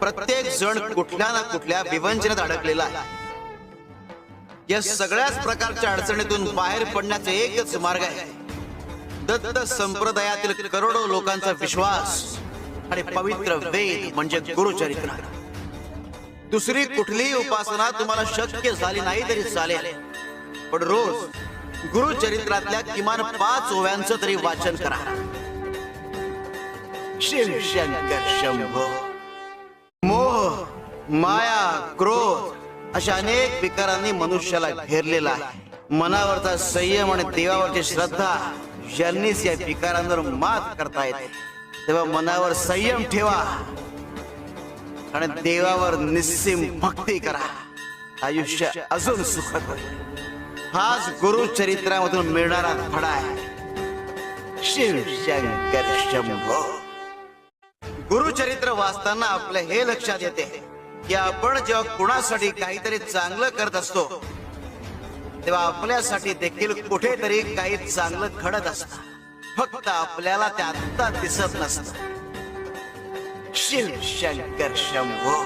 प्रत्येक जण कुठल्या ना कुठल्या विवंचनेत अडकलेला आहे. या सगळ्याच प्रकारच्या अडचणीतून बाहेर पडण्याचा एकच मार्ग आहे. दत्त संप्रदायातील करोडो लोकांचा विश्वास आणि पवित्र वेद म्हणजे गुरुचरित्र. दुसरी कुठलीही उपासना तुम्हाला शक्य झाली नाही तरी चालेल, पण रोज गुरुचरित्रातल्या किमान 5 ओव्यांचं तरी वाचन करा. शिव शंकर शंभो. मोह, माया, क्रोध अशा अनेक विकारांनी मनुष्याला घेरलेला आहे. मनावरचा संयम आणि देवावरची श्रद्धा यांनीच या विकारांवर मात करता येते. तेव्हा मनावर संयम ठेवा आणि देवावर निस्सीम भक्ती करा. आयुष्य अजून सुखद होईल. हाच गुरुचरित्रामधून मिळणारा धडा आहे. शिव शंकर शंभो. गुरुचरित्र वाचताना आपल्या हे लक्षात येते की आपण जेव्हा कुणासाठी काहीतरी चांगलं करत असतो तेव्हा आपल्यासाठी देखील कुठेतरी काही चांगलं घडत असतं, फक्त आपल्याला ते आता दिसत नसतं. शिव शंकर शंभो.